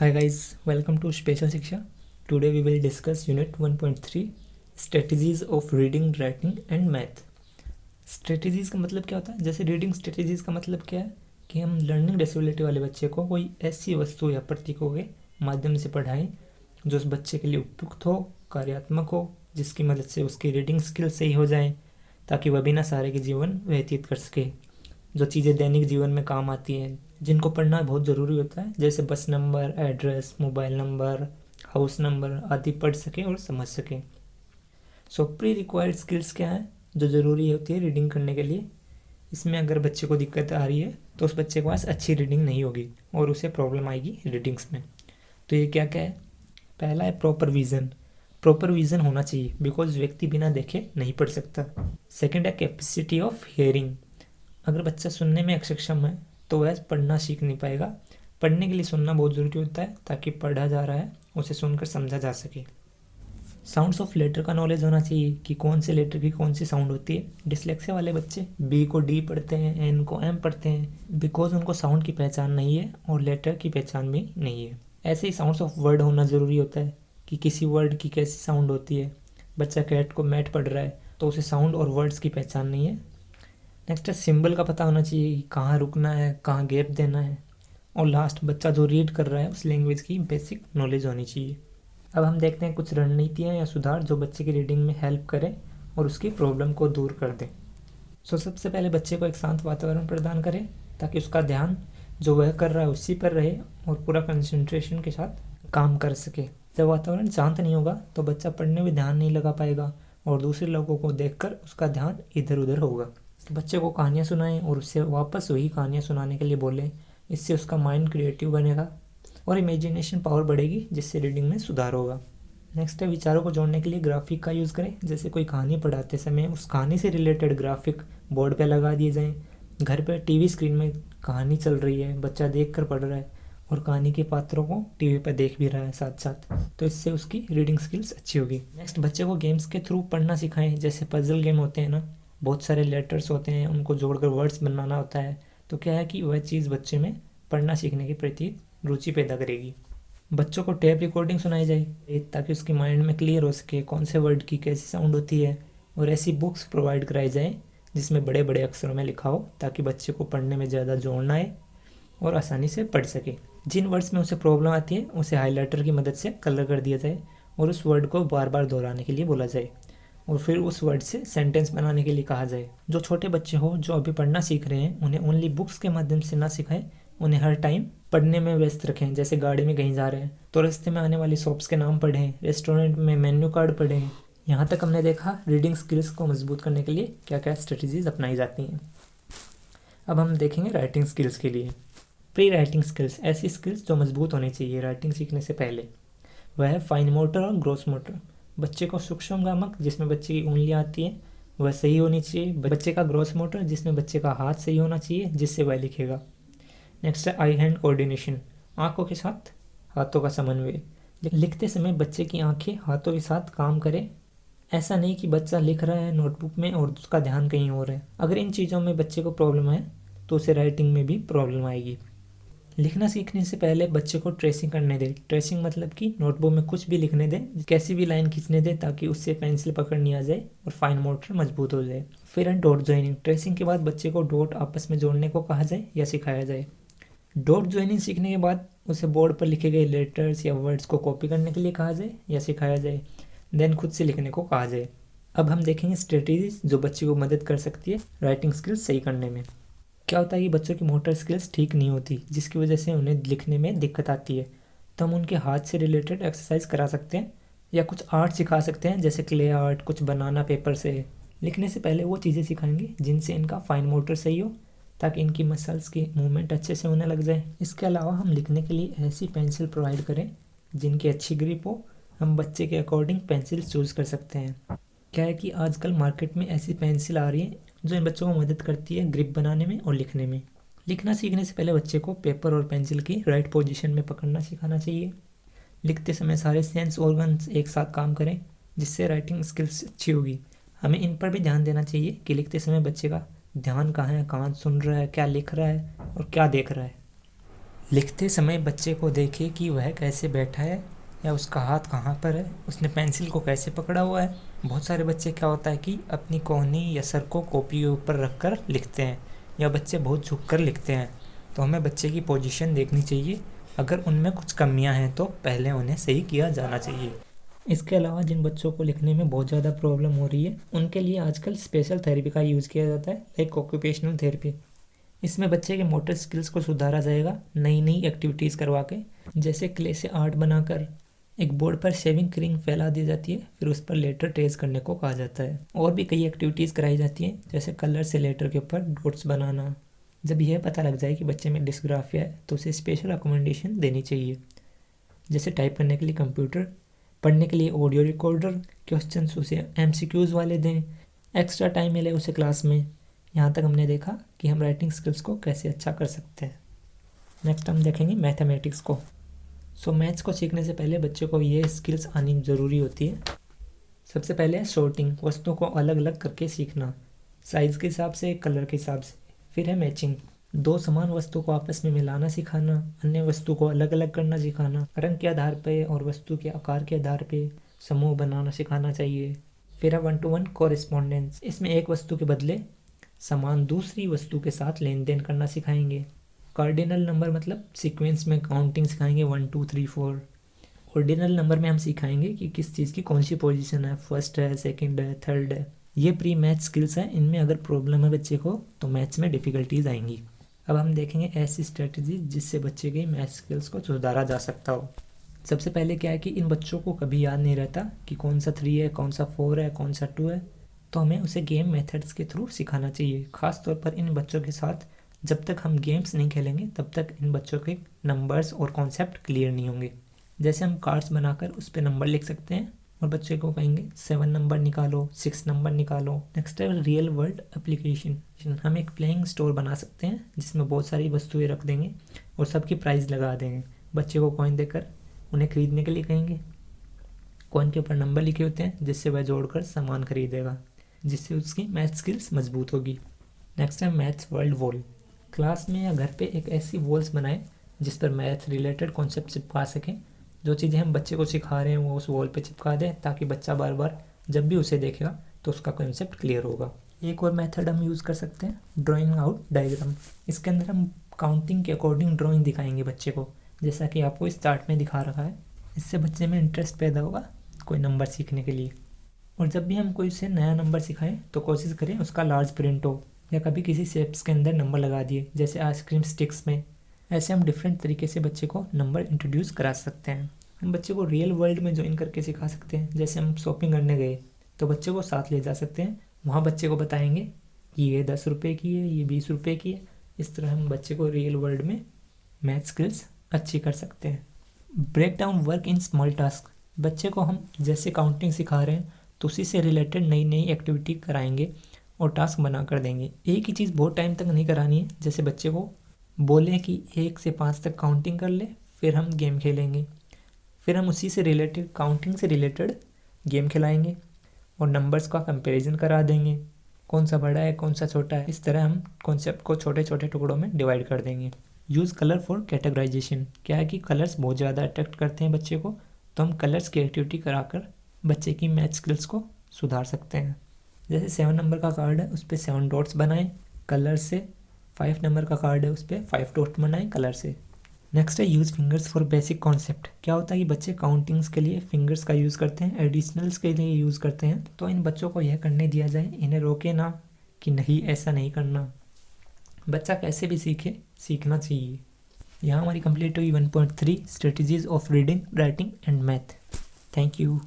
Hi guys, welcome to Special Shiksha. Today we will discuss Unit 1.3 Strategies of Reading, Writing and Math. Strategies का मतलब क्या होता है? जैसे रीडिंग स्ट्रेटजीज का मतलब क्या है कि हम लर्निंग डिसेबिलिटी वाले बच्चे को कोई ऐसी वस्तु या प्रतीकों के माध्यम से पढ़ाएं जो उस बच्चे के लिए उपयुक्त हो, कार्यात्मक हो, जिसकी मदद से उसकी रीडिंग स्किल सही हो जाए ताकि वह बिना सहारे के जीवन व्यतीत कर सके। जो चीज़ें दैनिक जीवन में काम आती हैं, जिनको पढ़ना बहुत ज़रूरी होता है, जैसे बस number, address, mobile number, house number आदि पढ़ सके और समझ सके। सो प्री रिक्वायर्ड स्किल्स क्या है जो ज़रूरी होती है रीडिंग करने के लिए? इसमें अगर बच्चे को दिक्कत आ रही है तो उस बच्चे के पास अच्छी रीडिंग नहीं होगी और उसे प्रॉब्लम आएगी रीडिंग्स में। तो ये क्या क्या है? पहला है प्रॉपर विज़न। प्रॉपर विज़न होना चाहिए बिकॉज व्यक्ति बिना देखे नहीं पढ़ सकता। सेकेंड है कैपेसिटी ऑफ हियरिंग। अगर बच्चा सुनने में अक्षम है तो वह पढ़ना सीख नहीं पाएगा। पढ़ने के लिए सुनना बहुत ज़रूरी होता है ताकि पढ़ा जा रहा है उसे सुनकर समझा जा सके। साउंड्स ऑफ लेटर का नॉलेज होना चाहिए कि कौन से लेटर की कौन सी साउंड होती है। डिसलेक्सिया वाले बच्चे बी को डी पढ़ते हैं, एन को एम पढ़ते हैं बिकॉज उनको साउंड की पहचान नहीं है और लेटर की पहचान भी नहीं है। ऐसे ही साउंड्स ऑफ वर्ड होना ज़रूरी होता है कि किसी वर्ड की कैसी साउंड होती है। बच्चा कैट को मैट पढ़ रहा है तो उसे साउंड और वर्ड्स की पहचान नहीं है। नेक्स्ट है सिंबल का पता होना चाहिए कि कहाँ रुकना है, कहाँ गैप देना है। और लास्ट, बच्चा जो रीड कर रहा है उस लैंग्वेज की बेसिक नॉलेज होनी चाहिए। अब हम देखते हैं कुछ रणनीतियाँ या सुधार जो बच्चे की रीडिंग में हेल्प करें और उसकी प्रॉब्लम को दूर कर दें। सबसे पहले बच्चे को एक शांत वातावरण प्रदान करें ताकि उसका ध्यान जो वह कर रहा है उसी पर रहे और पूरा कंसंट्रेशन के साथ काम कर सके। जब वातावरण शांत नहीं होगा तो बच्चा पढ़ने में ध्यान नहीं लगा पाएगा और दूसरे लोगों को देखकर उसका ध्यान इधर उधर होगा। बच्चे को कहानियाँ सुनाएं और उससे वापस वही कहानियाँ सुनाने के लिए बोलें। इससे उसका माइंड क्रिएटिव बनेगा और इमेजिनेशन पावर बढ़ेगी जिससे रीडिंग में सुधार होगा। नेक्स्ट है विचारों को जोड़ने के लिए ग्राफिक का यूज़ करें। जैसे कोई कहानी पढ़ाते समय उस कहानी से रिलेटेड ग्राफिक बोर्ड पे लगा दिए जाएं। घर पे टीवी स्क्रीन में कहानी चल रही है, बच्चा देख कर पढ़ रहा है और कहानी के पात्रों को टीवी पर देख भी रहा है साथ साथ, तो इससे उसकी रीडिंग स्किल्स अच्छी होगी। नेक्स्ट, बच्चे को गेम्स के थ्रू पढ़ना सिखाएं। जैसे पजल गेम होते हैं ना, बहुत सारे लेटर्स होते हैं, उनको जोड़कर वर्ड्स बनाना होता है। तो क्या है कि वह चीज़ बच्चे में पढ़ना सीखने के प्रति रुचि पैदा करेगी। बच्चों को टेप रिकॉर्डिंग सुनाई जाए ताकि उसके माइंड में क्लियर हो सके कौन से वर्ड की कैसी साउंड होती है। और ऐसी बुक्स प्रोवाइड कराई जाए जिसमें बड़े बड़े अक्षरों में लिखा हो ताकि बच्चे को पढ़ने में ज़्यादा जोड़ ना आए और आसानी से पढ़ सके। जिन वर्ड्स में उसे प्रॉब्लम आती है उसे हाईलाइटर की मदद से कलर कर दिया जाए और उस वर्ड को बार बार दोहराने के लिए बोला जाए और फिर उस वर्ड से सेंटेंस बनाने के लिए कहा जाए। जो छोटे बच्चे हो जो अभी पढ़ना सीख रहे हैं उन्हें ओनली बुक्स के माध्यम से ना सिखाएं, उन्हें हर टाइम पढ़ने में व्यस्त रखें। जैसे गाड़ी में कहीं जा रहे हैं तो रास्ते में आने वाली शॉप्स के नाम पढ़ें, रेस्टोरेंट में मेन्यू कार्ड पढ़ें। यहाँ तक हमने देखा रीडिंग स्किल्स को मजबूत करने के लिए क्या क्या स्ट्रेटजीज अपनाई जाती हैं। अब हम देखेंगे राइटिंग स्किल्स के लिए। प्री राइटिंग स्किल्स, ऐसी स्किल्स जो मजबूत होनी चाहिए राइटिंग सीखने से पहले, वह है फाइन मोटर और ग्रॉस मोटर। बच्चे को सूक्ष्म गामक जिसमें बच्चे की उंगलियां आती हैं वह सही होनी चाहिए। बच्चे का ग्रॉस मोटर जिसमें बच्चे का हाथ सही होना चाहिए जिससे वह लिखेगा। नेक्स्ट है आई हैंड कोऑर्डिनेशन, आंखों के साथ हाथों का समन्वय। लिखते समय बच्चे की आंखें हाथों के साथ काम करें। ऐसा नहीं कि बच्चा लिख रहा है नोटबुक में और उसका ध्यान कहीं और है। अगर इन चीज़ों में बच्चे को प्रॉब्लम है तो उसे राइटिंग में भी प्रॉब्लम आएगी। लिखना सीखने से पहले बच्चे को ट्रेसिंग करने दें। ट्रेसिंग मतलब कि नोटबुक में कुछ भी लिखने दें, कैसी भी लाइन खींचने दें ताकि उससे पेंसिल पकड़नी आ जाए और फाइन मोटर मजबूत हो जाए। फिर है डॉट ज्वाइनिंग। ट्रेसिंग के बाद बच्चे को डॉट आपस में जोड़ने को कहा जाए या सिखाया जाए। डॉट ज्वाइनिंग सीखने के बाद उसे बोर्ड पर लिखे गए लेटर्स या वर्ड्स को कॉपी करने के लिए कहा जाए या सिखाया जाए, देन खुद से लिखने को कहा जाए। अब हम देखेंगे स्ट्रेटजीज जो बच्चे को मदद कर सकती है राइटिंग स्किल्स सही करने में। क्या होता है कि बच्चों की मोटर स्किल्स ठीक नहीं होती जिसकी वजह से उन्हें लिखने में दिक्कत आती है, तो हम उनके हाथ से रिलेटेड एक्सरसाइज करा सकते हैं या कुछ आर्ट सिखा सकते हैं जैसे क्ले आर्ट, कुछ बनाना पेपर से। लिखने से पहले वो चीज़ें सिखाएंगे जिनसे इनका फाइन मोटर सही हो ताकि इनकी मसल्स की मूवमेंट अच्छे से होने लग जाए। इसके अलावा हम लिखने के लिए ऐसी पेंसिल प्रोवाइड करें जिनकी अच्छी ग्रिप हो। हम बच्चे के अकॉर्डिंग पेंसिल चूज़ कर सकते हैं। क्या है कि आजकल मार्केट में ऐसी पेंसिल आ रही है जो इन बच्चों को मदद करती है ग्रिप बनाने में और लिखने में। लिखना सीखने से पहले बच्चे को पेपर और पेंसिल की राइट पोजीशन में पकड़ना सिखाना चाहिए। लिखते समय सारे सेंस ऑर्गन्स एक साथ काम करें जिससे राइटिंग स्किल्स अच्छी होगी। हमें इन पर भी ध्यान देना चाहिए कि लिखते समय बच्चे का ध्यान कहाँ है, कहाँ सुन रहा है, क्या लिख रहा है और क्या देख रहा है। लिखते समय बच्चे को देखें कि वह कैसे बैठा है या उसका हाथ कहाँ पर है, उसने पेंसिल को कैसे पकड़ा हुआ है। बहुत सारे बच्चे क्या होता है कि अपनी कोहनी या सर को कॉपी के ऊपर रख कर लिखते हैं, या बच्चे बहुत झुक कर लिखते हैं। तो हमें बच्चे की पोजीशन देखनी चाहिए। अगर उनमें कुछ कमियां हैं तो पहले उन्हें सही किया जाना चाहिए। इसके अलावा जिन बच्चों को लिखने में बहुत ज़्यादा प्रॉब्लम हो रही है, उनके लिए आजकल स्पेशल थेरेपी का यूज़ किया जाता है, लाइक ऑक्यूपेशनल थेरेपी। इसमें बच्चे के मोटर स्किल्स को सुधारा जाएगा नई नई एक्टिविटीज़ करवा के। जैसे क्ले से आर्ट बनाकर एक बोर्ड पर शेविंग क्रीम फैला दी जाती है, फिर उस पर लेटर ट्रेस करने को कहा जाता है। और भी कई एक्टिविटीज़ कराई जाती हैं, जैसे कलर से लेटर के ऊपर डॉट्स बनाना। जब यह पता लग जाए कि बच्चे में डिस्ग्राफिया है तो उसे स्पेशल अकोमोडेशन देनी चाहिए, जैसे टाइप करने के लिए कंप्यूटर, पढ़ने के लिए ऑडियो रिकॉर्डर, क्वेश्चन उसे MCQs वाले दें, एक्स्ट्रा टाइम मिले उसे क्लास में। यहाँ तक हमने देखा कि हम राइटिंग स्किल्स को कैसे अच्छा कर सकते हैं। नेक्स्ट हम देखेंगे मैथमेटिक्स को। मैथ्स को सीखने से पहले बच्चे को ये स्किल्स आनी ज़रूरी होती है। सबसे पहले है सॉर्टिंग, वस्तुओं को अलग अलग करके सीखना, साइज़ के हिसाब से, कलर के हिसाब से। फिर है मैचिंग, दो समान वस्तु को आपस में मिलाना सिखाना, अन्य वस्तु को अलग अलग करना सिखाना। रंग के आधार पे और वस्तु के आकार के आधार पे समूह बनाना सिखाना चाहिए। फिर है 1-to-1 कॉरेस्पॉन्डेंस, इसमें एक वस्तु के बदले समान दूसरी वस्तु के साथ लेन देन करना सिखाएंगे। कार्डिनल नंबर मतलब सीक्वेंस में काउंटिंग सिखाएंगे, 1 2 3 4। ऑर्डिनल नंबर में हम सिखाएंगे कि किस चीज़ की कौन सी पोजीशन है, फर्स्ट है, सेकंड है, थर्ड है। ये प्री मैथ स्किल्स हैं, इनमें अगर प्रॉब्लम है बच्चे को तो मैथ्स में डिफ़िकल्टीज आएंगी। अब हम देखेंगे ऐसी स्ट्रेटजी जिससे बच्चे की मैथ स्किल्स को सुधारा जा सकता हो। सबसे पहले क्या है कि इन बच्चों को कभी याद नहीं रहता कि कौन सा 3 है, कौन सा 4 है, कौन सा 2 है। तो हमें उसे गेम मेथड्स के थ्रू सिखाना चाहिए। ख़ास तौर पर इन बच्चों के साथ जब तक हम गेम्स नहीं खेलेंगे तब तक इन बच्चों के नंबर्स और कॉन्सेप्ट क्लियर नहीं होंगे। जैसे हम कार्ड्स बनाकर उस पर नंबर लिख सकते हैं और बच्चे को कहेंगे 7 नंबर निकालो, 6 नंबर निकालो। नेक्स्ट है रियल वर्ल्ड एप्लीकेशन। हम एक प्लेइंग स्टोर बना सकते हैं जिसमें बहुत सारी वस्तुएं रख देंगे और सबकी प्राइस लगा देंगे। बच्चे को कॉइन देकर उन्हें खरीदने के लिए कहेंगे। कॉइन के ऊपर नंबर लिखे होते हैं जिससे वह जोड़कर सामान खरीदेगा, जिससे उसकी मैथ स्किल्स मजबूत होगी। नेक्स्ट है मैथ्स वर्ल्ड वॉल। क्लास में या घर पे एक ऐसी वॉल्स बनाएं जिस पर मैथ रिलेटेड कॉन्सेप्ट चिपका सकें। जो चीज़ें हम बच्चे को सिखा रहे हैं वो उस वॉल पे चिपका दें, ताकि बच्चा बार बार जब भी उसे देखेगा तो उसका कॉन्सेप्ट क्लियर होगा। एक और मेथड हम यूज़ कर सकते हैं, ड्राइंग आउट डायग्राम। इसके अंदर हम काउंटिंग के अकॉर्डिंग ड्राइंग दिखाएंगे बच्चे को, जैसा कि आपको इस चार्ट में दिखा रखा है। इससे बच्चे में इंटरेस्ट पैदा होगा कोई नंबर सीखने के लिए। और जब भी हम कोई से नया नंबर सिखाएं तो कोशिश करें उसका लार्ज प्रिंट हो, या कभी किसी शेप्स के अंदर नंबर लगा दिए, जैसे आइसक्रीम स्टिक्स में। ऐसे हम डिफरेंट तरीके से बच्चे को नंबर इंट्रोड्यूस करा सकते हैं। हम बच्चे को रियल वर्ल्ड में ज्वाइन करके सिखा सकते हैं। जैसे हम शॉपिंग करने गए तो बच्चे को साथ ले जा सकते हैं, वहाँ बच्चे को बताएंगे कि ये 10 रुपये की है, ये 20 रुपये की है। इस तरह हम बच्चे को रियल वर्ल्ड में मैथ स्किल्स अच्छी कर सकते हैं। Break down work in small task. बच्चे को हम जैसे काउंटिंग सिखा रहे हैं तो उसी से रिलेटेड नई नई एक्टिविटी कराएंगे और टास्क बना कर देंगे। एक ही चीज़ बहुत टाइम तक नहीं करानी है। जैसे बच्चे को बोलें कि 1 से 5 तक काउंटिंग कर ले, फिर हम गेम खेलेंगे। फिर हम उसी से रिलेटेड, काउंटिंग से रिलेटेड गेम खिलाएंगे और नंबर्स का कंपैरिजन करा देंगे, कौन सा बड़ा है कौन सा छोटा है। इस तरह हम कॉन्सेप्ट को छोटे छोटे टुकड़ों में डिवाइड कर देंगे। Use colour for categorisation. क्या है कि कलर्स बहुत ज़्यादा अट्रैक्ट करते हैं बच्चे को, तो हम कलर्स की एक्टिविटी कराकर बच्चे की मैथ स्किल्स को सुधार सकते हैं। जैसे 7 नंबर का कार्ड है उस पर 7 डॉट्स बनाएं कलर से। 5 नंबर का कार्ड है उस पर 5 डॉट बनाएं कलर से। नेक्स्ट है use fingers for basic concept. क्या होता है कि बच्चे काउंटिंग्स के लिए फिंगर्स का यूज़ करते हैं, एडिशनल्स के लिए यूज़ करते हैं। तो इन बच्चों को यह करने दिया जाए, इन्हें रोके ना कि नहीं ऐसा नहीं करना। बच्चा कैसे भी सीखे, सीखना चाहिए। यहाँ हमारी कंप्लीट हुई 1.3 strategies of reading, writing and math. Thank you.